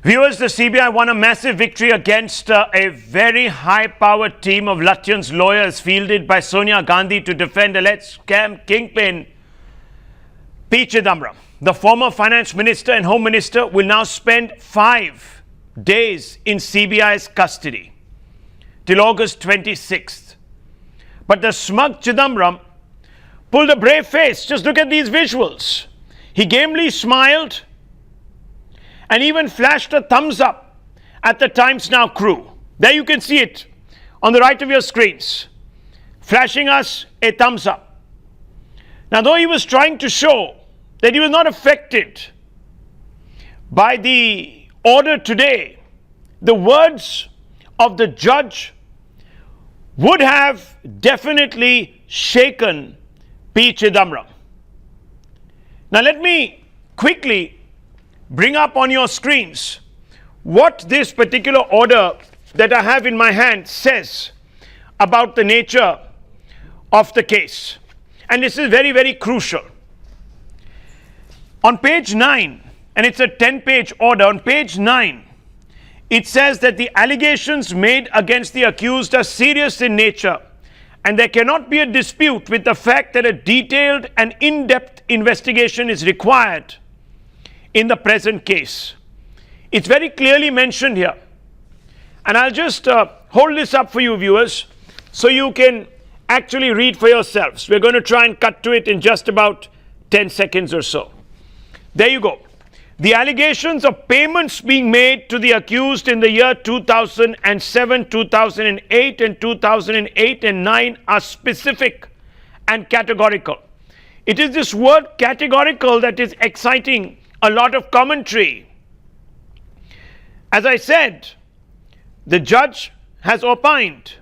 Viewers, the CBI won a massive victory against a very high-powered team of Lutyens lawyers fielded by Sonia Gandhi to defend alleged scam kingpin P Chidambaram. The former finance minister and home minister will now spend 5 days in CBI's custody till August 26th. But the smug Chidambaram pulled a brave face. Just look at these visuals. He gamely smiled and even flashed a thumbs up at the Times Now crew. There you can see it on the right of your screens, flashing us a thumbs up. Now, though he was trying to show that he was not affected by the order today, the words of the judge would have definitely shaken P Chidambaram. Now, let me quickly bring up on your screens what this particular order that I have in my hand says about the nature of the case. And this is very, very crucial. On page 9, and it's a 10-page order, on page 9, it says that the allegations made against the accused are serious in nature, and there cannot be a dispute with the fact that a detailed and in-depth investigation is required in the present case. It's very clearly mentioned here. And I'll just hold this up for you, viewers, so you can actually read for yourselves. We're going to try and cut to it in just about 10 seconds or so. There you go. The allegations of payments being made to the accused in the year 2007, 2008, and 2008 and 9 are specific and categorical. It is this word categorical that is exciting a lot of commentary. As I said, the judge has opined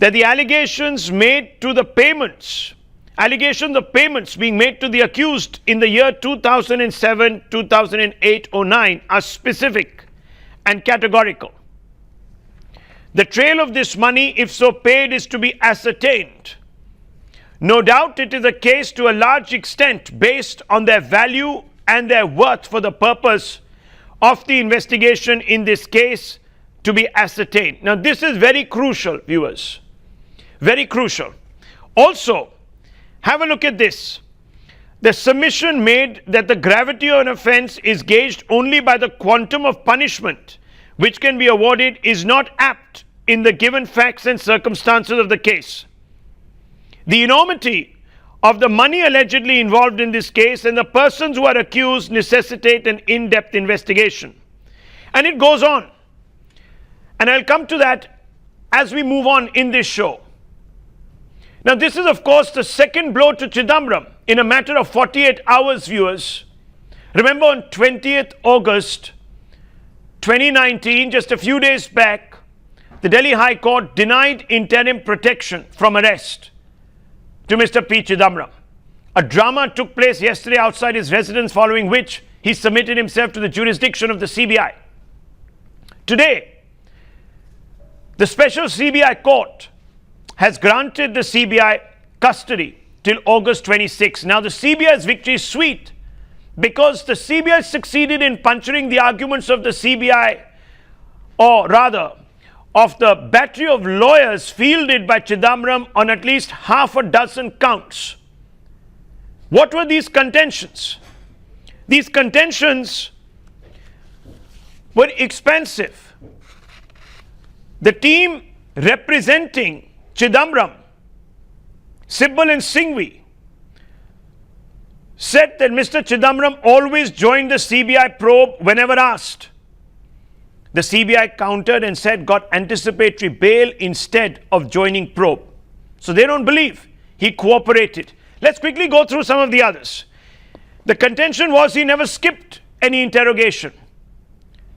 that the allegations made to the payments, allegations of payments being made to the accused in the year 2007, 2008, or 9 are specific and categorical. The trail of this money, if so paid, is to be ascertained. No doubt it is a case to a large extent based on their value and their worth for the purpose of the investigation in this case to be ascertained. Now, this is very crucial, viewers. Very crucial. Also, have a look at this. The submission made that the gravity of an offense is gauged only by the quantum of punishment which can be awarded is not apt in the given facts and circumstances of the case. The enormity of the money allegedly involved in this case and the persons who are accused necessitate an in-depth investigation. And it goes on. And I'll come to that as we move on in this show. Now, this is, of course, the second blow to Chidambaram in a matter of 48 hours, viewers. Remember, on 20th August 2019, just a few days back, the Delhi High Court denied interim protection from arrest to Mr. P Chidambaram. A drama took place yesterday outside his residence, following which he submitted himself to the jurisdiction of the CBI. Today, the special CBI court has granted the CBI custody till August 26. Now, the CBI's victory is sweet because the CBI succeeded in puncturing the arguments of the CBI, or rather, of the battery of lawyers fielded by Chidambaram on at least half a dozen counts. What were these contentions? These contentions were expensive. The team representing Chidambaram, Sibal and Singhvi, said that Mr. Chidambaram always joined the CBI probe whenever asked. The CBI countered and said got anticipatory bail instead of joining probe. So they don't believe he cooperated. Let's quickly go through some of the others. The contention was he never skipped any interrogation.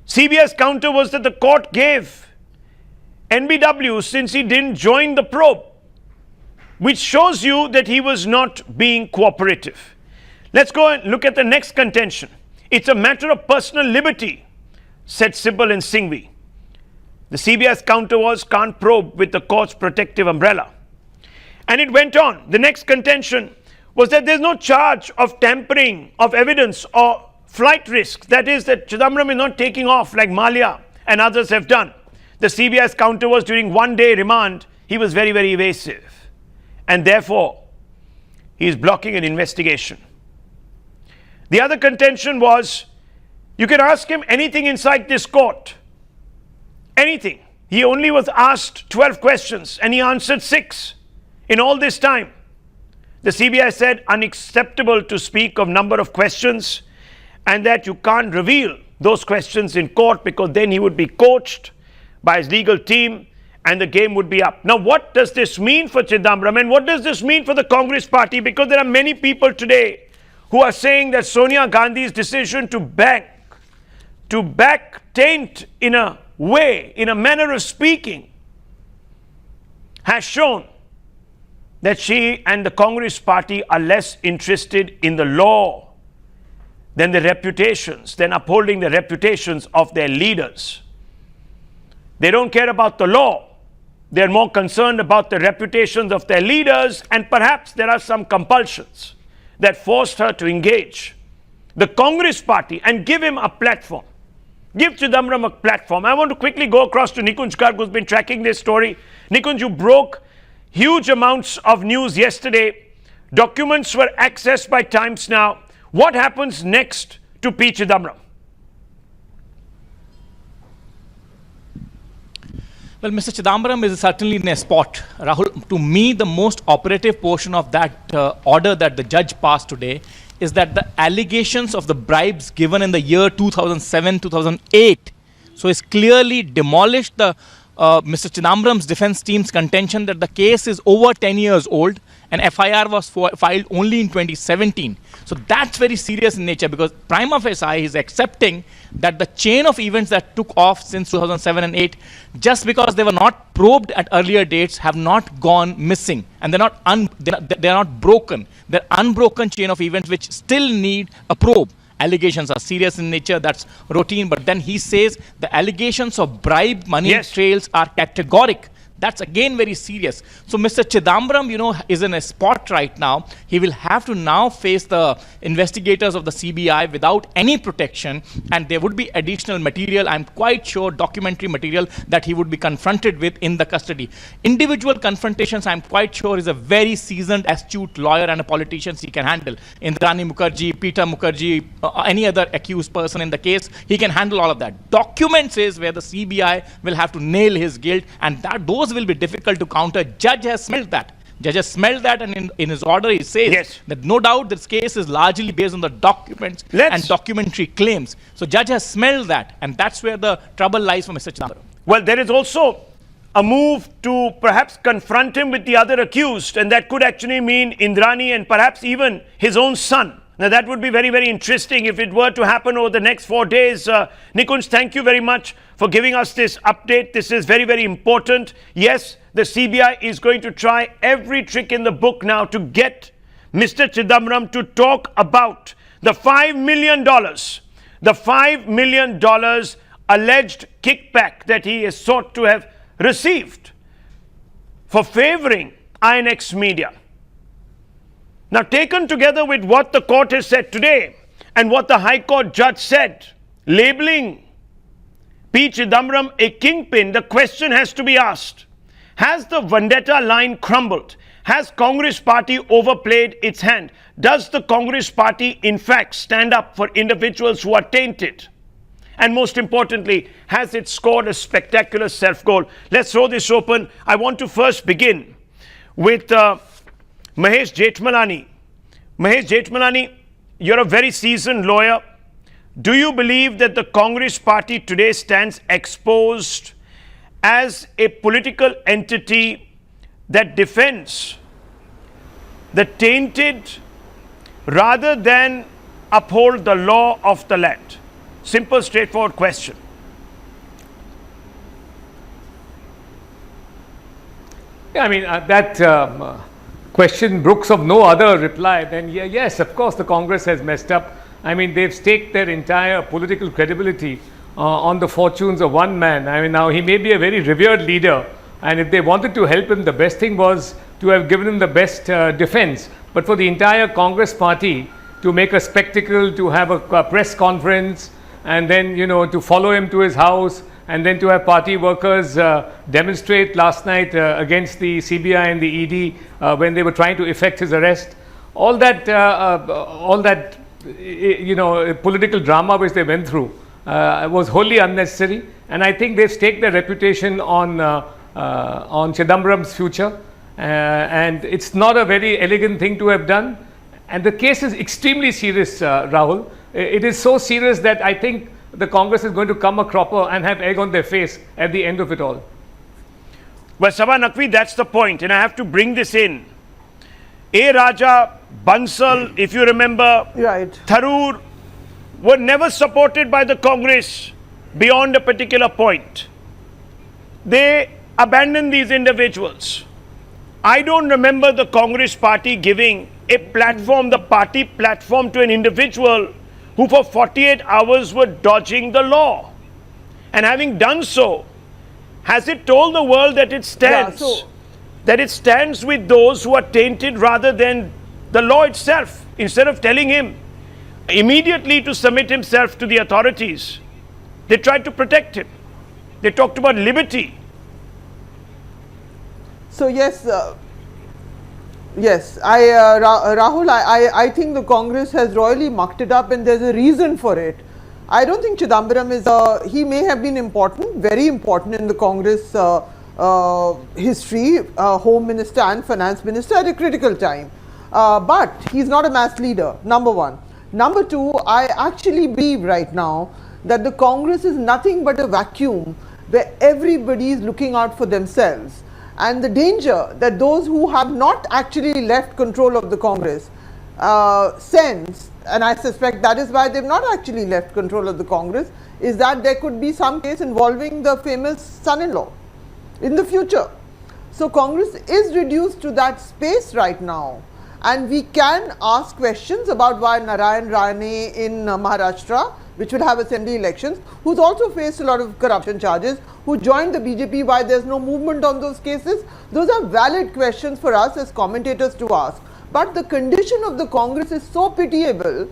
CBI's counter was that the court gave NBW since he didn't join the probe, which shows you that he was not being cooperative. Let's go and look at the next contention. It's a matter of personal liberty, said Sibal and Singhvi. The CBI's counter was can't probe with the court's protective umbrella. And it went on. The next contention was that there's no charge of tampering of evidence or flight risk, that is, that Chidambaram is not taking off like Malia and others have done. The CBI's counter was during one-day remand, he was very, very evasive. And therefore, he is blocking an investigation. The other contention was, you can ask him anything inside this court. Anything. He only was asked 12 questions and he answered 6 in all this time. The CBI said unacceptable to speak of number of questions and that you can't reveal those questions in court because then he would be coached by his legal team and the game would be up. Now, what does this mean for Chidambaram and what does this mean for the Congress party? Because there are many people today who are saying that Sonia Gandhi's decision to back taint in a way, in a manner of speaking, has shown that she and the Congress party are less interested in the law than the reputations, than upholding the reputations of their leaders. They don't care about the law. They're more concerned about the reputations of their leaders, and perhaps there are some compulsions that forced her to engage the Congress party and give him a platform. Give Chidambaram a platform. I want to quickly go across to Nikunj Garg, who's been tracking this story. Nikunj, you broke huge amounts of news yesterday. Documents were accessed by Times Now. What happens next to P Chidambaram? Well, Mr. Chidambaram is certainly in a spot. Rahul, to me, the most operative portion of that order that the judge passed today is that the allegations of the bribes given in the year 2007-2008, so it's clearly demolished the Mr. Chidambaram's defense team's contention that the case is over 10 years old and FIR was filed only in 2017. So that's very serious in nature because prima facie is accepting that the chain of events that took off since 2007 and 8, just because they were not probed at earlier dates, have not gone missing, and they're not broken. They're unbroken chain of events which still need a probe. Allegations are serious in nature, that's routine, but then he says the allegations of bribe money trails are categoric. That's again very serious. So Mr. Chidambaram, is in a spot right now. He will have to now face the investigators of the CBI without any protection, and there would be additional material, I'm quite sure, documentary material that he would be confronted with in the custody. Individual confrontations, I'm quite sure, is a very seasoned, astute lawyer and a politician he can handle. Indrani Mukherjee, Peter Mukherjee, any other accused person in the case, he can handle all of that. Documents is where the CBI will have to nail his guilt, and those will be difficult to counter. Judge has smelled that. Judge has smelled that, and in his order he says that no doubt this case is largely based on the documents and documentary claims. So judge has smelled that, and that's where the trouble lies for Mr. Chidambaram. Well, there is also a move to perhaps confront him with the other accused, and that could actually mean Indrani and perhaps even his own son. Now, that would be very, very interesting if it were to happen over the next 4 days. Nikunj, thank you very much for giving us this update. This is very, very important. Yes, the CBI is going to try every trick in the book now to get Mr. Chidambaram to talk about the $5 million, the $5 million alleged kickback that he is sought to have received for favoring INX Media. Now, taken together with what the court has said today and what the High Court judge said, labeling P Chidambaram a kingpin, the question has to be asked, has the vendetta line crumbled? Has Congress party overplayed its hand? Does the Congress party in fact stand up for individuals who are tainted? And most importantly, has it scored a spectacular self-goal? Let's throw this open. I want to first begin with Mahesh Jethmalani. Mahesh Jethmalani, you're a very seasoned lawyer. Do you believe that the Congress party today stands exposed as a political entity that defends the tainted rather than uphold the law of the land? Simple, straightforward question. Yeah, I mean, that question brooks of no other reply than yes, of course the Congress has messed up. I mean, they've staked their entire political credibility on the fortunes of one man. I mean, now he may be a very revered leader, and if they wanted to help him, the best thing was to have given him the best defense. But for the entire Congress party, to make a spectacle, to have a press conference, and then, to follow him to his house, and then to have party workers demonstrate last night against the CBI and the ED when they were trying to effect his arrest. All that political drama which they went through was wholly unnecessary, and I think they've staked their reputation on Chidambaram's future, and it's not a very elegant thing to have done. And the case is extremely serious, Rahul. It is so serious that I think the Congress is going to come a cropper and have egg on their face at the end of it all. Well, Sabha Naqvi, that's the point, and I have to bring this in. A. Raja, Bansal, if you remember, right, Tharoor, were never supported by the Congress beyond a particular point. They abandoned these individuals. I don't remember the Congress party giving a platform, the party platform, to an individual who for 48 hours were dodging the law. And having done so, has it told the world that it stands? That it stands with those who are tainted rather than the law itself, instead of telling him immediately to submit himself to the authorities. They tried to protect him. They talked about liberty. So yes, Rahul, I think the Congress has royally mucked it up, and there's a reason for it. I don't think Chidambaram is he may have been important, very important in the Congress history, Home Minister and Finance Minister at a critical time. But he's not a mass leader, number one. Number two, I actually believe right now that the Congress is nothing but a vacuum where everybody is looking out for themselves. And the danger that those who have not actually left control of the Congress sense, and I suspect that is why they've not actually left control of the Congress, is that there could be some case involving the famous son-in-law in the future. So Congress is reduced to that space right now, and we can ask questions about why Narayan Rane in Maharashtra, which will have assembly elections, who's also faced a lot of corruption charges, who joined the BJP, why there's no movement on those cases. Those are valid questions for us as commentators to ask. But the condition of the Congress is so pitiable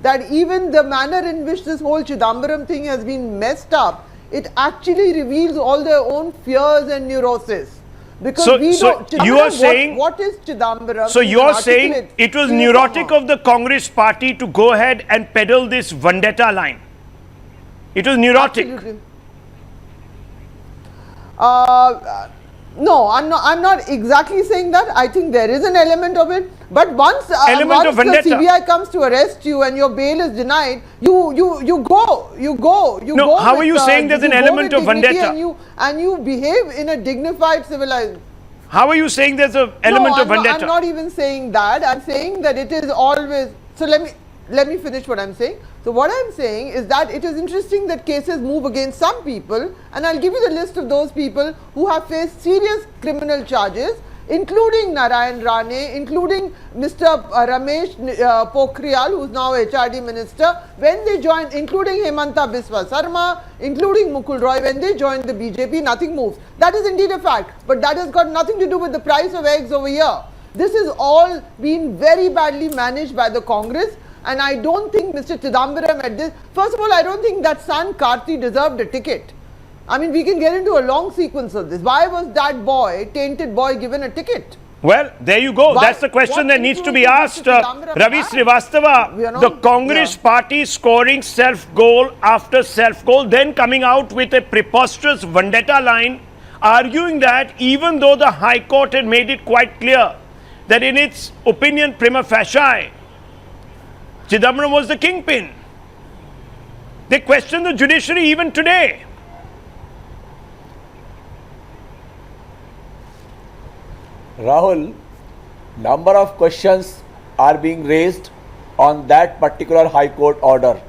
that even the manner in which this whole Chidambaram thing has been messed up, it actually reveals all their own fears and neurosis. Because you are saying, what is Chidambaram? So you are saying it was neurotic of the Congress party to go ahead and peddle this vendetta line. It was neurotic. Absolutely. No, I'm not exactly saying that. I think there is an element of it. But once the CBI comes to arrest you and your bail is denied, you go. No, how are you saying there's an element of vendetta? And you behave in a dignified, civilized. How are you saying there's an element of vendetta? I'm not even saying that. I'm saying that it is always. So let me finish what I'm saying. So what I'm saying is that it is interesting that cases move against some people, and I'll give you the list of those people who have faced serious criminal charges, including Narayan Rane, including Mr. Ramesh Pokhriyal, who's now HRD Minister, when they joined, including Hemanta Biswa Sarma, including Mukul Roy, when they joined the BJP, nothing moves. That is indeed a fact, but that has got nothing to do with the price of eggs over here. This has all been very badly managed by the Congress. And I don't think Mr. Chidambaram at this, first of all, I don't think that son Karthi deserved a ticket. I mean, we can get into a long sequence of this. Why was that boy, tainted boy, given a ticket? Well, there you go. That's the question that needs to be asked. Ravi Srivastava, the Congress party scoring self-goal after self-goal, then coming out with a preposterous vendetta line, arguing that even though the High Court had made it quite clear that in its opinion prima facie, Chidambaram was the kingpin. They question the judiciary even today. Rahul, number of questions are being raised on that particular High Court order,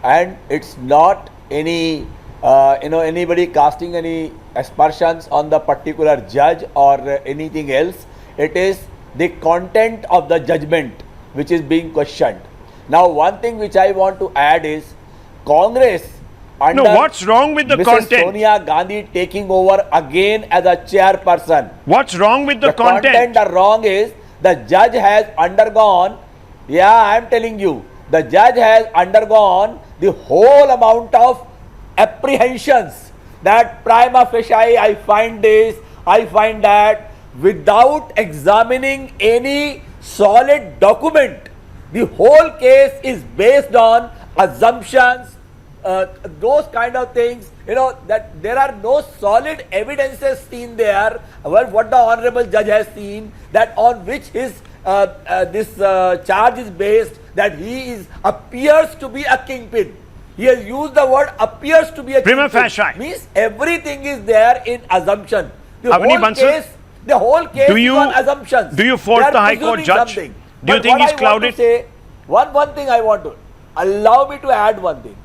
and it's not any anybody casting any aspersions on the particular judge or anything else. It is the content of the judgment which is being questioned. Now, one thing which I want to add is Congress under what's wrong with the Mrs. content? Sonia Gandhi taking over again as a chairperson. What's wrong with the content? The wrong is the judge has undergone Yeah, I am telling you, the judge has undergone the whole amount of apprehensions that prima facie I find this, I find that, without examining any solid document. The whole case is based on assumptions, those kind of things, that there are no solid evidences seen there. Well, what the honorable judge has seen, that on which his this charge is based, that he appears to be a kingpin. He has used the word appears to be a Prima kingpin. facie. Means everything is there in assumption. The Avani whole Bansal, case, the whole case is on assumptions. Do you fault They are the High Court presuming judge? something. Do you But think what he's I want to clouded? say, one thing I want to, allow me to add one thing.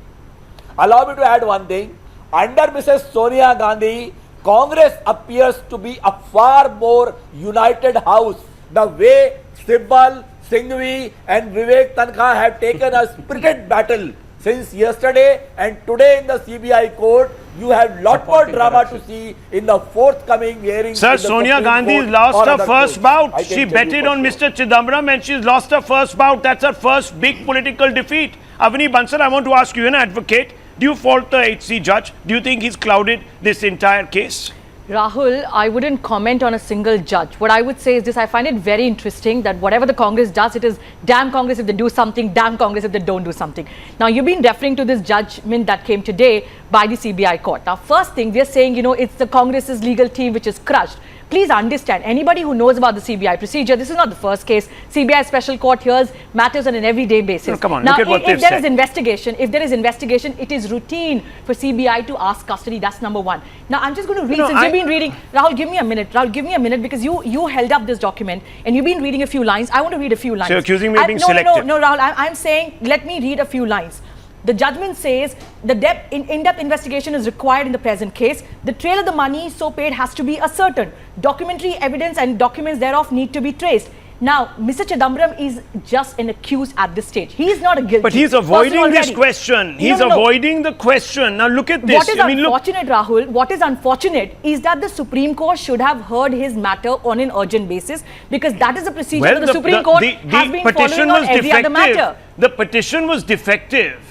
Allow me to add one thing. Under Mrs. Sonia Gandhi, Congress appears to be a far more united house. The way Sibbal, Singhvi and Vivek Tankha have taken a spirited battle since yesterday and today in the CBI court, you have lot more drama to see in the forthcoming hearings. Sir, in the Sonia Supreme Gandhi Court lost or her other first courts. bout. I She can tell you betted for on sure. Mr. Chidambaram and she's lost her first bout. That's her first big political defeat. Avani Bansal, I want to ask you, an advocate, do you fault the HC judge? Do you think he's clouded this entire case? Rahul, I wouldn't comment on a single judge. What I would say is this: I find it very interesting that whatever the Congress does, it is damn Congress if they do something, damn Congress if they don't do something. Now, you've been referring to this judgment that came today by the CBI court. Now, first thing, we are saying, it's the Congress's legal team which is crushed. Please understand, anybody who knows about the CBI procedure, this is not the first case. CBI special court hears matters on an everyday basis. No, come on, now, look at what if they've there said. is investigation, it is routine for CBI to ask custody. That's number one. Now, I'm just going to read, since you've been reading, Rahul, give me a minute. Rahul, give me a minute, because you held up this document and you've been reading a few lines. I want to read a few lines. So you're accusing me of being selective. No, Rahul, I'm saying, let me read a few lines. The judgment says the in-depth investigation is required in the present case. The trail of the money so paid has to be ascertained. Documentary evidence and documents thereof need to be traced. Now, Mr. Chidambaram is just an accused at this stage. He is not a guilty. But he's avoiding this question. He's avoiding the question. Now look at this. What is unfortunate, Rahul, what is unfortunate is that the Supreme Court should have heard his matter on an urgent basis, because that is the procedure that the Supreme Court has been following on every other matter. The petition was defective.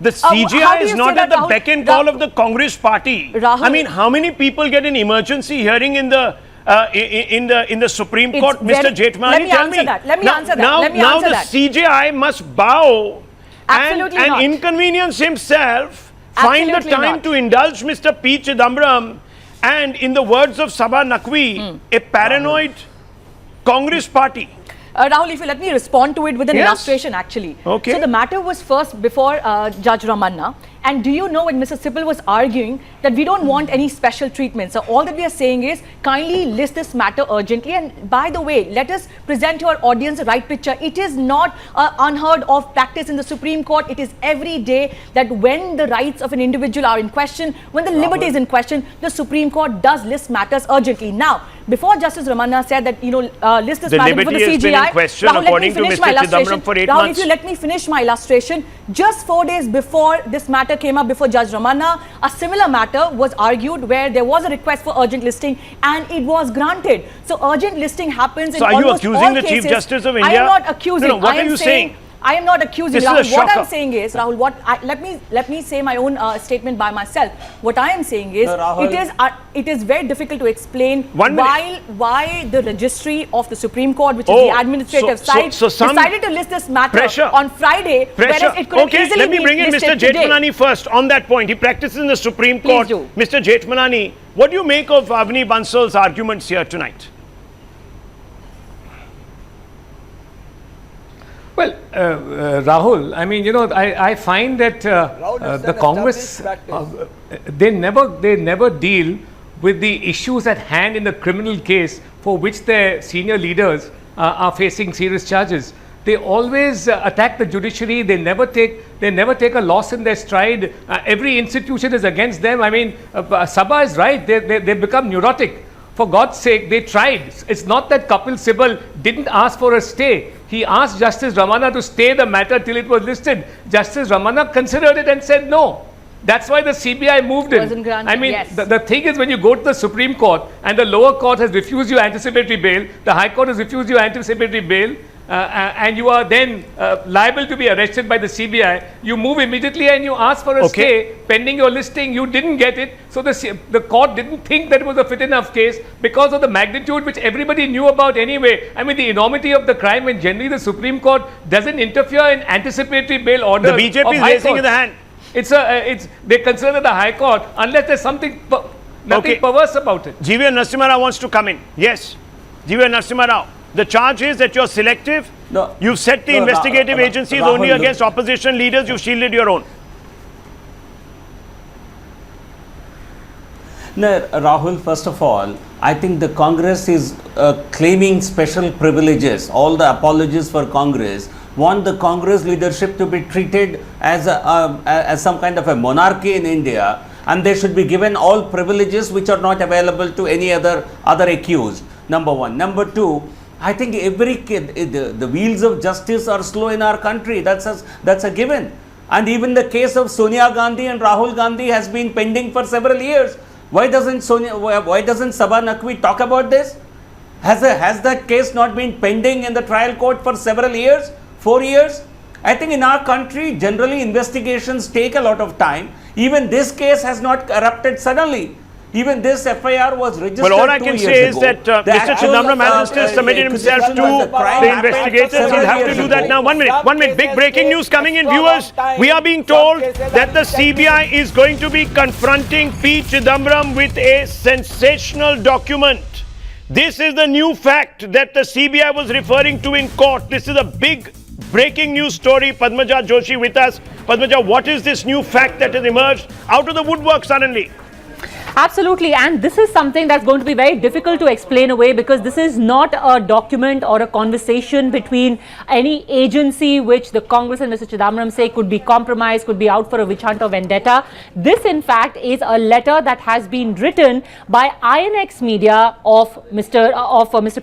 The CGI is not at the beck and call of the Congress party. Rahul, I mean, how many people get an emergency hearing in the Supreme Court, Mr. Jethmalani? Let me answer that. Now the CGI must bow and not. inconvenience himself, find the Absolutely time not. to indulge Mr. P Chidambaram, and in the words of Sabha Naqvi, a paranoid Congress party. Rahul, if you let me respond to it with an illustration, actually. Okay. So the matter was first before Judge Ramanna. And do you know, when Mr. Sibal was arguing that we don't want any special treatment. So all that we are saying is, kindly list this matter urgently. And by the way, let us present to our audience the right picture. It is not unheard of practice in the Supreme Court. It is every day that when the rights of an individual are in question, when the liberty is in question, the Supreme Court does list matters urgently. Now, before Justice Ramanna said that, list this matter before the CGI. Has been in question, Rahul, according to Mr. Chidambaram, for 8 Rahul, months. if you let me finish my illustration, just 4 days before this matter came up before Judge Ramanna, a similar matter was argued where there was a request for urgent listing and it was granted. So urgent listing happens in almost all cases. So are you accusing the Chief Justice of India? I am not accusing. No, what are you saying? I am not accusing. This is Rahul. a shocker. What I'm saying is, Rahul, let me say my own statement by myself. What I am saying is, it is very difficult to explain why the registry of the Supreme Court, which is the administrative side, decided to list this matter on Friday, whereas it could easily let me bring in Mr. Jethmalani first on that point. He practices in the Supreme Court. Please do. Mr. Jethmalani, what do you make of Avani Bansal's arguments here tonight? Well, Rahul, I mean, I find that the Congress, they never deal with the issues at hand in the criminal case for which their senior leaders are facing serious charges. They always attack the judiciary. They never take a loss in their stride. Every institution is against them. I mean, Sabha is right. They become neurotic. For God's sake, they tried. It's not that Kapil Sibal didn't ask for a stay. He asked Justice Ramanna to stay the matter till it was listed. Justice Ramanna considered it and said no. That's why the CBI moved in. I mean, the thing is, when you go to the Supreme Court and the lower court has refused you anticipatory bail, the High Court has refused you anticipatory bail, and you are then liable to be arrested by the CBI, you move immediately and you ask for a stay pending your listing. You didn't get it, so the court didn't think that it was a fit enough case because of the magnitude which everybody knew about anyway. I mean, the enormity of the crime, and generally the Supreme Court doesn't interfere in anticipatory bail orders. The BJP is raising the hand. They consider the High Court unless there's nothing perverse about it. GV Narasimha Rao wants to come in. Yes, GV Narasimha Rao. The charge is that you're selective. No, You've set the investigative agencies Rahul, only against opposition leaders. You've shielded your own. No, Rahul, first of all, I think the Congress is claiming special privileges. All the apologists for Congress want the Congress leadership to be treated as some kind of a monarchy in India, and they should be given all privileges which are not available to any other accused. Number one. Number two, I think the wheels of justice are slow in our country. That's a given. And even the case of Sonia Gandhi and Rahul Gandhi has been pending for several years. Why doesn't Sabha Naqvi talk about this? Has that case not been pending in the trial court for several years? 4 years? I think in our country, generally investigations take a lot of time. Even this case has not erupted suddenly. Even this FIR was registered 2 years ago. Well, all I can say is that Mr. Chidambaram hasn't still submitted himself to the investigators. He'll have to do that now. 1 minute. Big breaking news coming in, viewers. We are being told that the CBI is going to be confronting P Chidambaram with a sensational document. This is the new fact that the CBI was referring to in court. This is a big breaking news story. Padmaja Joshi with us. Padmaja, what is this new fact that has emerged out of the woodwork suddenly? Absolutely, and this is something that's going to be very difficult to explain away, because this is not a document or a conversation between any agency which the Congress and Mr. Chidambaram say could be compromised, could be out for a witch hunt or vendetta. This in fact is a letter that has been written by INX Media of Mr.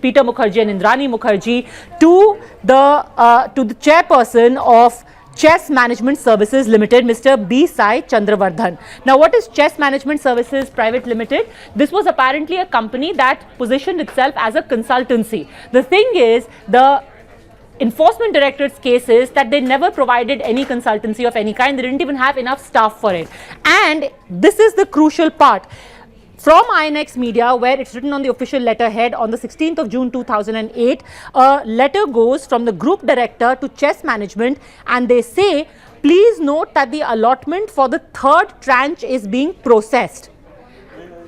Peter Mukherjee and Indrani Mukherjee to the chairperson of Chess Management Services Limited, Mr. B. Sai Chandravardhan. Now, what is Chess Management Services Private Limited? This was apparently a company that positioned itself as a consultancy. The thing is, the Enforcement Directorate's case is that they never provided any consultancy of any kind. They didn't even have enough staff for it. And this is the crucial part. From INX Media, where it's written on the official letterhead on the 16th of June 2008, a letter goes from the group director to Chess Management, and they say, please note that the allotment for the third tranche is being processed.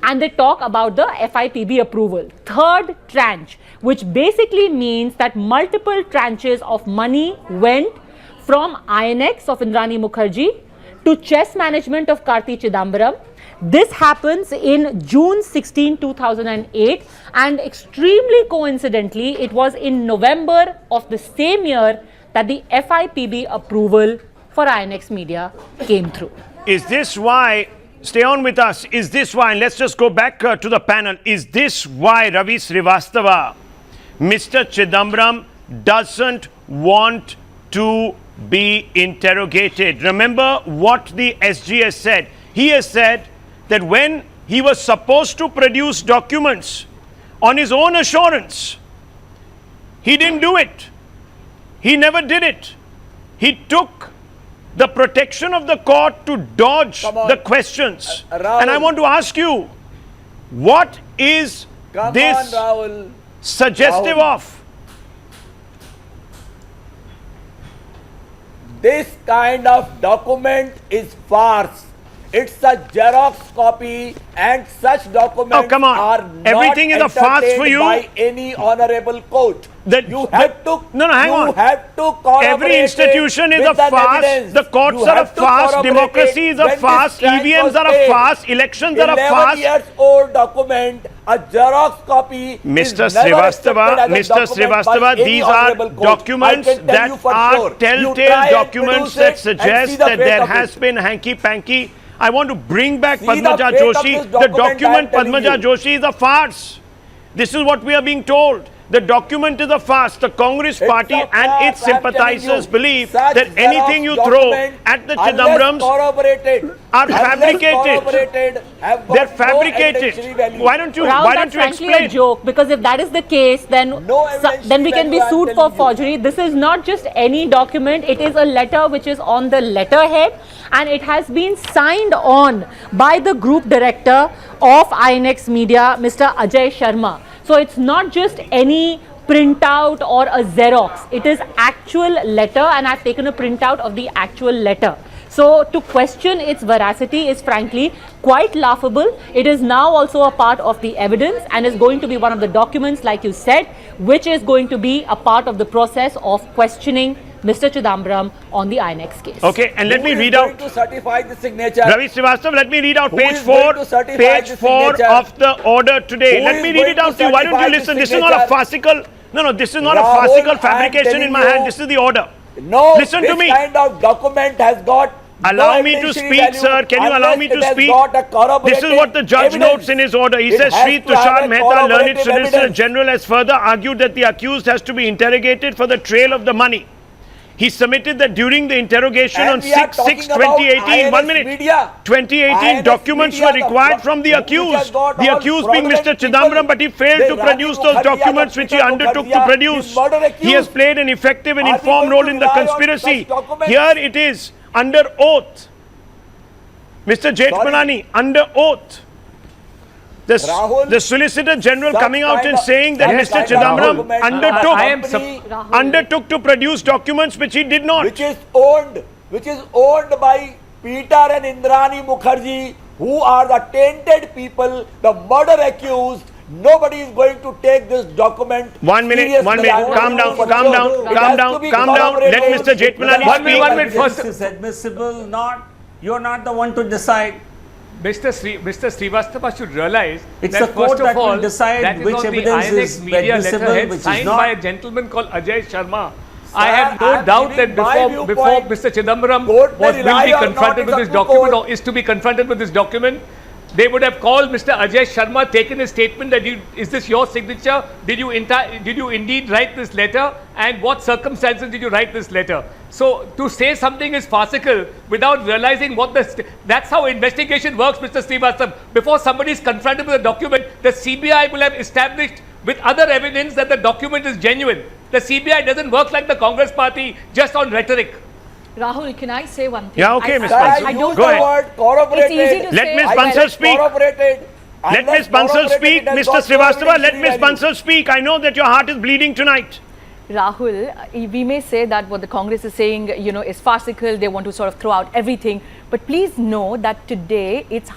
And they talk about the FIPB approval, third tranche, which basically means that multiple tranches of money went from INX of Indrani Mukherjee to Chess Management of Karti Chidambaram. This happens in June 16, 2008, and extremely coincidentally, it was in November of the same year that the FIPB approval for INX Media came through. Is this why, stay on with us, is this why, and let's just go back to the panel, is this why Ravi Srivastava, Mr. Chidambaram doesn't want to be interrogated? Remember what the SG has said. He has said that when he was supposed to produce documents on his own assurance, he didn't do it. He never did it. He took the protection of the court to dodge the questions. And I want to ask you, what is this suggestive of? This kind of document is farce. It's a Xerox copy, and such documents are not everything is a farce for you by any honorable court. You have to corroborate. Every institution is a farce. The courts are a farce. Democracy is a farce. EVMs are a farce. Elections are a farce. 11 years old document, a Xerox copy. Mr. Srivastava, these are documents that are telltale documents that suggest that there has been hanky-panky. I want to bring back Padmaja Joshi. The document Padmaja Joshi is a farce. This is what we are being told. The document is a farce. The Congress party It's a and farce, its I'm telling sympathizers you. believe Such that anything you Xerox throw document, at the unless Chidambarams corroborated, are unless fabricated. corroborated, have got They're no fabricated. evidentiary value. Why don't you? Rahul, Why that's don't you frankly explain? a joke, because if that is the case, then No evidence then we can be value, I'm sued for telling you. forgery. This is not just any document. It is a letter which is on the letterhead, and it has been signed on by the group director of INX Media, Mr. Ajay Sharma. So it's not just any printout or a Xerox. It is actual letter, and I've taken a printout of the actual letter. So to question its veracity is frankly quite laughable. It is now also a part of the evidence and is going to be one of the documents, like you said, which is going to be a part of the process of questioning Mr. Chidambaram on the INX case. Okay, and let Who me is read going out. to certify the signature? Ravi Srivastav, let me read out Who page is going 4, to certify page the 4 signature? of the order today. Who Let is me read going it out to to you. Why don't you certify the listen? This is not a signature? farcical. No, this is not a Rahul, farcical I am fabrication in telling my you- hand. This is the order. No, Listen to this me. kind of document has got Allow no me to evidentiary speak, value sir. Can you allow unless me it to has speak? got a This corroborated is what the judge evidence. notes in his order. He It says, has Sri to have Tushar a Mehta, learned corroborative Solicitor evidence. General, has further argued that the accused has to be interrogated for the trail of the money. He submitted that during the interrogation And on we are 6/6/2018, talking 1 about minute, Media. 2018 INX documents Media, were required from the which has accused. got The all accused being Mr. fraudulent Chidambaram, people. but he failed The to Rani produce those Mukherjee, documents the which he Peter undertook to Mukherjee, produce. his murder He has accused. played an effective and Are we informed going role to in the rely on conspiracy. such documents? Here it is, under oath. Mr. Jethmalani, under oath. Rahul, The Solicitor General such coming out kind and of- saying that such Mr. kind of Chidambaram document, I am company undertook to produce documents which he did not. which is owned by Peter and Indrani Mukherjee, who are the tainted people, the murder accused. Nobody is going to take this document. 1 minute, seriously. 1 minute. Calm down, calm down, It calm has down, to be calm down. Let corroborated. Mr. Jethmalani One minute, speak. one minute. First- Evidence is admissible, not, you're not the one to decide. Mr. Srivastava should realize It's that the court first of that will all, decide that is which on the evidence INX is media admissible, letterhead which is signed not. by a gentleman called Ajay Sharma. I Sir, have no I am doubt that giving my before viewpoint. Mr. Chidambaram Court may will rely be or not, confronted it's with up this to document court. or is to be confronted with this document, they would have called Mr. Ajay Sharma, taken his statement that is this your signature? Did you indeed write this letter? And what circumstances did you write this letter? So to say something is farcical without realizing what that's how investigation works, Mr. Srivastav. Before somebody is confronted with a document, the CBI will have established with other evidence that the document is genuine. The CBI doesn't work like the Congress party just on rhetoric. Rahul, can I say one thing? Yeah, okay, Ms. Sir, I Bansal. use don't the Go ahead. word corroborated. It's easy to Let say, Ms. I Bansal said speak. Corroborated. Let Unless Ms. Bansal corroborated, speak. it has Mr. got no Srivastava, let evidentiary Ms. value. Bansal speak. I know that your heart is bleeding tonight. Rahul, we may say that what the Congress is saying, is farcical. They want to sort of throw out everything. But please know that today it's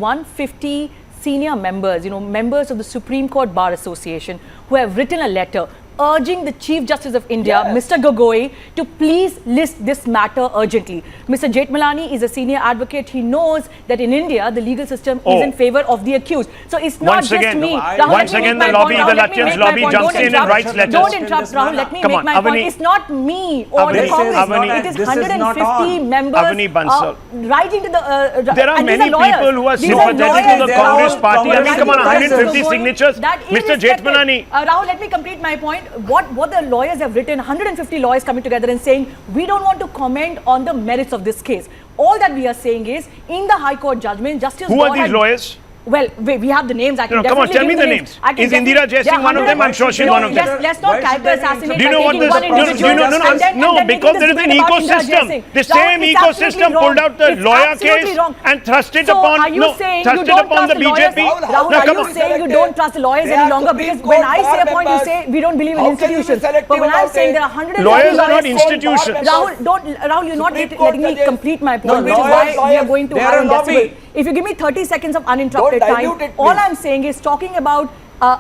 150 senior members, members of the Supreme Court Bar Association who have written a letter urging the Chief Justice of India, Yes. Mr. Gogoi, to please list this matter urgently. Mr. Jethmalani is a senior advocate. He knows that in India, the legal system is in favor of the accused. So it's not Once just again, me. no, Rahul, once let me again make the my lobby, point. the Rahul, let me Lutyens make my lobby point. jumps Don't in and interrupt. writes letters. Don't interrupt, Rahul. Let me Come make on, my Avani. point. It's not me or the Avani, Congress. Avani. It is This is not 150 on. members Avani Bansal. writing to the... There are and these many lawyers. people who are These are sympathetic to the lawyers, Congress Rahul. party. I mean, come on, That is 150 Gogoi. signatures. That Mr. irrespective- Jethmalani. Rahul, let me complete my point. What the lawyers have written, 150 lawyers coming together and saying, we don't want to comment on the merits of this case. All that we are saying is, in the High Court judgment, Justice Who are Gaur these had- lawyers? Well, we have the names. I can No, come on, definitely tell give me you the names. names. I can Is Indira definitely- Jaising one of them? I'm sure she's No, one of them. Let's not Why should character there be- assassinate Do you know by what taking this? one Do you individual know? and then No, making because this there is an debate about Indira ecosystem. Jaising. The Rahul, same it's absolutely ecosystem wrong. pulled out the It's lawyer absolutely case wrong. and thrust it So upon are you saying thrust you it don't upon trust the lawyers? BJP. Rahul, Rahul, No, are come you on. saying you don't trust the lawyers They any are longer? Supreme Because when Court I say a bar point, you members. say we don't believe in How can you be institutions. selective But when I'm about saying it? there are 150 Lawyers are not saying- institutions. Rahul, you're not Supreme letting Court me judges. complete my No, point, which is lawyers, why we are going to they high are on a lobby. decibel. If you give me 30 seconds of uninterrupted Don't time, dilute it, all please. I'm saying is talking about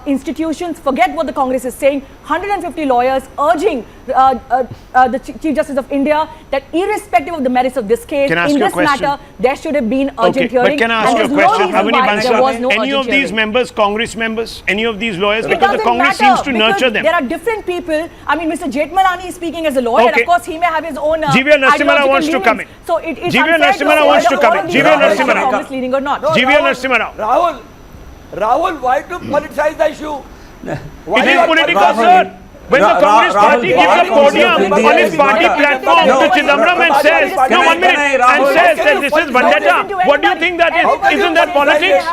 institutions, forget what the Congress is saying, 150 lawyers urging the Chief Justice of India that irrespective of the merits of this case, Can I ask in you a this question? matter, there should have been urgent Okay, hearing. but can I ask and you a there's no question? reason Avani why there was Bansal, no any urgent of these hearing. members, Congress members, any of these lawyers, It because the doesn't Congress matter, seems to because nurture them. There are different people. I mean, Mr. Jethmalani is speaking as a lawyer. Okay. Of course, he may have his own GVL Narasimha ideological wants to come leanings. in. So it is GVL unfair to Narasimha say wants to that come all in. of GVL these lawyers Narasimha are Rao. Congress leaning or not. No, GVL Narasimha Rao. Rahul, why to politicize the issue? It is political, sir. When the Congress party gives a podium on its party platform to Chidambaram and says, no, 1 minute, and says that this is vendetta, what do you think that is? Isn't that politics?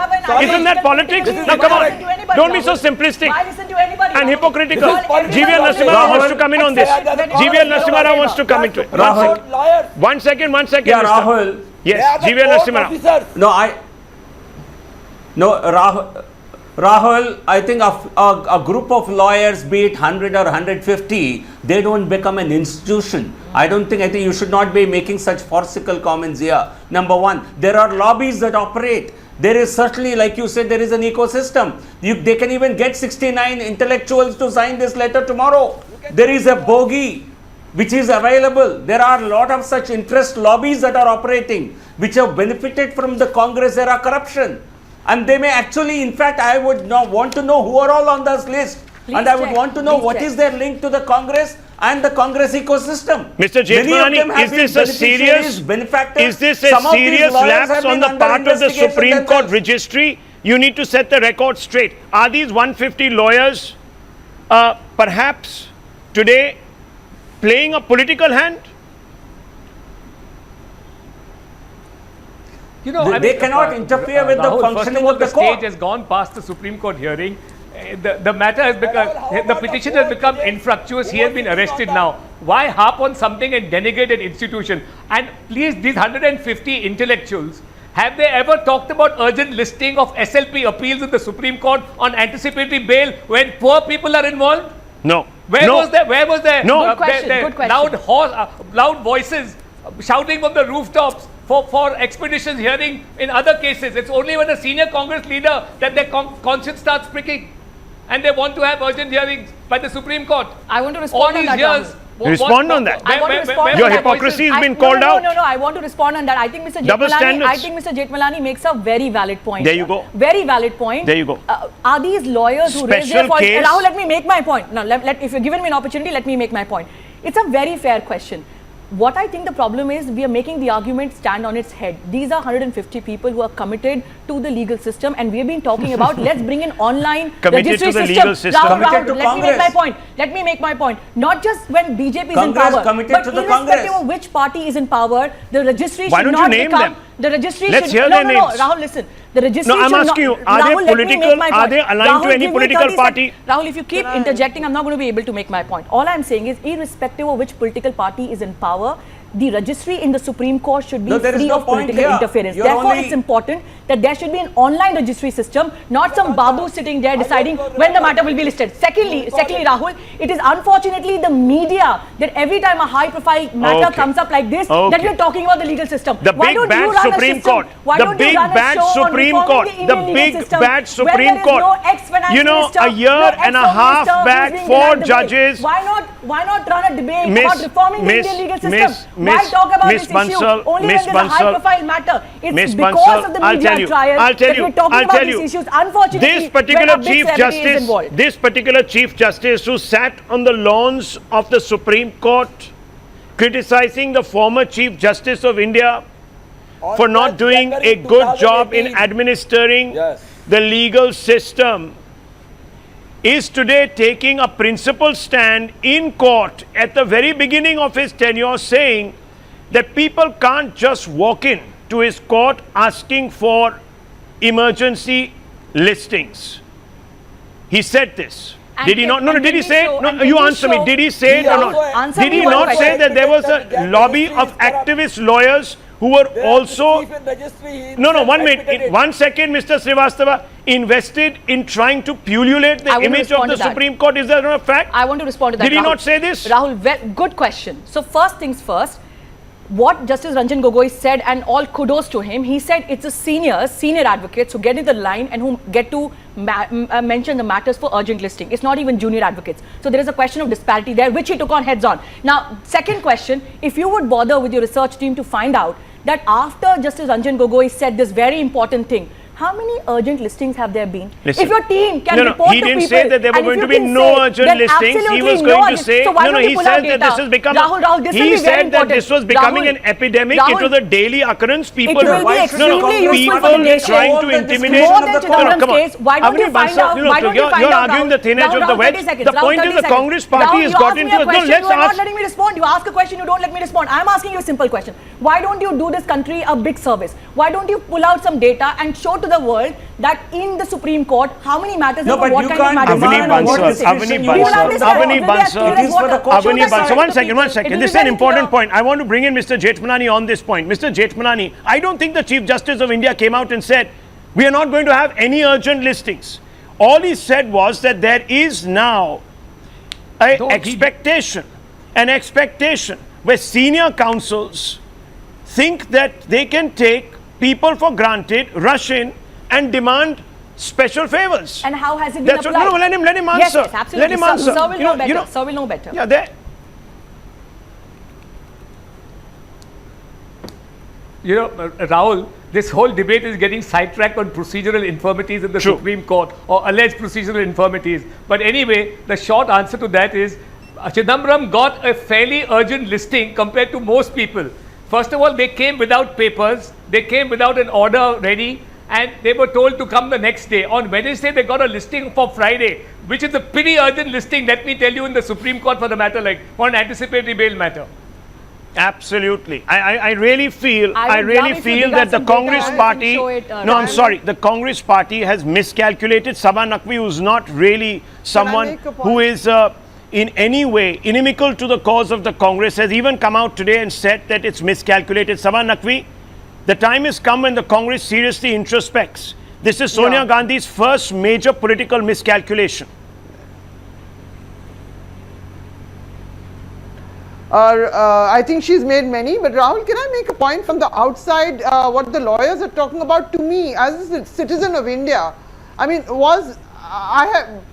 Isn't that politics? Now come on, don't be so simplistic and hypocritical. GVL Narasimha wants to come in on this. GVL Narasimha wants to come into it. One second. Yeah, Rahul. Yes, GVL Narasimha. Rahul, I think a group of lawyers, be it 100 or 150, they don't become an institution. I think you should not be making such farcical comments here. Number one, there are lobbies that operate. There is certainly, like you said, there is an ecosystem. They can even get 69 intellectuals to sign this letter tomorrow. There is a bogey which is available. There are a lot of such interest lobbies that are operating, which have benefited from the Congress era corruption. And they may actually, in fact, I would want to know who are all on this list. And I would want to know what is their link to the Congress and the Congress ecosystem. Mr. Jethmalani, is this a serious lapse on the part of the Supreme Court registry? You need to set the record straight. Are these 150 lawyers perhaps today playing a political hand? You know, they cannot interfere with Rahul, the functioning of the court. The stage has gone past the Supreme Court hearing. The matter has become, the petition has become infructuous. He has been arrested now. Why harp on something and denigrate an institution? And please, these 150 intellectuals, have they ever talked about urgent listing of SLP appeals in the Supreme Court on anticipatory bail when poor people are involved? No. Where was there? No. Good question. Loud voices shouting from the rooftops for expeditions hearing in other cases. It's only when a senior Congress leader that their conscience starts pricking and they want to have urgent hearings by the Supreme Court. I want to respond on that. Respond on that. I want to respond on Your that. hypocrisy has been called out. No, I want to respond on that. I think Mr. Jethmalani makes a very valid point. There you go. Very valid point. There you go. Are these lawyers who raise their Special voice? case. Rahul, let me make my point. Now, if you're given me an opportunity, let me make my point. It's a very fair question. What I think the problem is, we are making the argument stand on its head. These are 150 people who are committed to the legal system, and we have been talking about let's bring an online registry to the system. legal system. Rahul, let me make my point. Not just when BJP is in power, but irrespective of which party is in power, the registry should not become. The registry Let's should hear their names. Rahul, listen. The registry I'm should asking not, you, are Rahul, they political? Are they aligned to any political party? Rahul, if you keep interjecting, I'm not going to be able to make my point. All I'm saying is, irrespective of which political party is in power, the registry in the Supreme Court should be free of political interference. Therefore, it's important that there should be an online registry system, not some babu sitting there deciding when the matter will be listed. Secondly, Rahul, it is unfortunately the media that every time a high-profile matter comes up like this, that we're talking about the legal system. The big bad Supreme Court. The big bad Supreme Court. The big bad Supreme Court. You know, a year and a half back, 4 judges. Why not run a debate about reforming the Indian legal system? Why talk about this issue only when there's a high-profile matter? It's because of the media trial that we're talking about these issues. Unfortunately, this particular Chief Justice who sat on the lawns of the Supreme Court criticizing the former Chief Justice of India for not doing a good job in administering the legal system is today taking a principled stand in court at the very beginning of his tenure, saying that people can't just walk in to his court asking for emergency listings. He said this. Did he not? No, did he say it? No, you answer me. Did he say it or not? Did he not say that there was a lobby of activist lawyers who were also... No, 1 minute. 1 second, Mr. Srivastava, invested in trying to pullulate the image of the Supreme Court. Is that not a fact? I want to respond to that. Did he not say this? Rahul, good question. So first things first, what Justice Ranjan Gogoi said, and all kudos to him, he said it's the senior advocates who get in the line and who get to mention the matters for urgent listing. It's not even junior advocates. So there is a question of disparity there, which he took on heads on. Now, second question, if you would bother with your research team to find out that after Justice Ranjan Gogoi said this very important thing, How many urgent listings have there been? Listen. If your team can No, report he to didn't people, say that there were and going if to you be can no say, urgent then listings. He absolutely was no going to urgent. say, So why no, don't he you pull said out that data? this has become, Rahul, this will he be very said that important. this was becoming Rahul, an epidemic. Rahul, it was a daily occurrence. People, will be extremely useful for the people nation. trying to More than intimidate. More than No, no, Chidambaram's come on. case, why don't you Avani find Bansal, out? no, no, Why don't you you're find out? arguing the thin edge of the wedge. 30 seconds. The point is the Congress party has got into it. No, let's You are not ask. letting me respond. You ask a question, you don't let me respond. I'm asking you a simple question. Why don't you do this country a big service? Why don't you pull out some data and show to the world that in the Supreme Court, how many matters No, and but what you kind of can't matters Avani demand what Bansal, decision Avani you Pull want. out Bansal, this Avani data. It will be as clear Bansal. as It is for the water. court to Show Avani that Bansal, to one the second, people. one second. It will This is be an very important clear. point. I want to bring in Mr. Jethmalani on this point. Mr. Jethmalani, I don't think the Chief Justice of India came out and said, we are not going to have any urgent listings. All he said was that there is now an No, he- expectation where senior counsels think that they can take people for granted, rush in and demand special favors. And how has it been That's what, applied? no, let him answer. Yes, yes, absolutely. Let him answer. Sir will You know know- better. you know- Sir will know better. Yeah, there. You know, Rahul, this whole debate is getting sidetracked on procedural infirmities in the True. Supreme Court or alleged procedural infirmities. But anyway, the short answer to that is Chidambaram got a fairly urgent listing compared to most people. First of all, they came without papers, they came without an order ready, and they were told to come the next day. On Wednesday, they got a listing for Friday, which is a pretty urgent listing, let me tell you, in the Supreme Court for the matter, like for an anticipatory bail matter. Absolutely. I really feel, I would really love if you feel dig that out the some data Congress and party, show it, no, I'm Rahul. sorry, the Congress party has miscalculated. Sabha Naqvi, who's not really someone make a point? who is in any way inimical to the cause of the Congress, has even come out today and said that it's miscalculated. Sabha Naqvi, the time has come when the Congress seriously introspects. This is Sonia Yeah. Gandhi's first major political miscalculation. I think she's made many, but Rahul, can I make a point from the outside? What the lawyers are talking about, to me, as a citizen of India, I mean,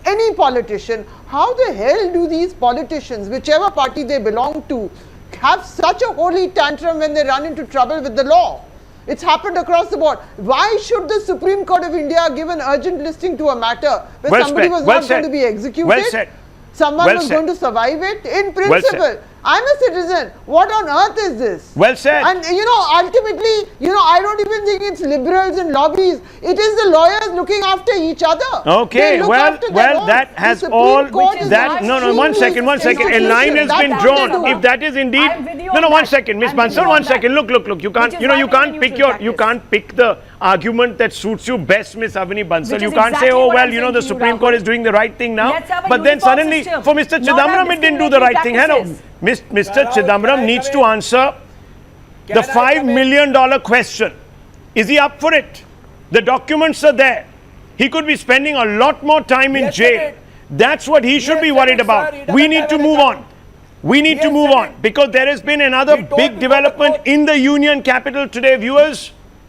any politician, how the hell do these politicians, whichever party they belong to, have such a holy tantrum when they run into trouble with the law? It's happened across the board. Why should the Supreme Court of India give an urgent listing to a matter where Well somebody said, was well not going said. to be executed? Well said. Someone Well was said. going to survive it? In Well principle, said. I'm a citizen. What on earth is this? Well said. And ultimately, I don't even think it's liberals and lobbies. It is the lawyers looking after each other. Okay, They look well, after their well, own. that The has Supreme all Court is that. an No, one second. A extremely line has institution. been That's drawn. what they do. If that is indeed, I'm with you no, on one that. second, Miss I'm with Bansal, you one on that. second. Look. You can't, Which is you why you we can't can pick use your, to you practice. can't pick the argument that suits you best, Miss Avani Bansal. Which You is can't say, exactly oh what well, I'm the saying to you, Supreme Court is Rahul. doing the right thing now. Let's have a But then uniform suddenly, system. for Mr. Not Chidambaram, have it didn't do the right thing. Hello, discriminatory Mr. Chidambaram needs to answer the $5 million question. Is he up for it? The documents are there. He could be spending a lot more time in jail. That's what he should be worried about. We need to move on. We need to move on because there has been another big development in the union capital today, viewers.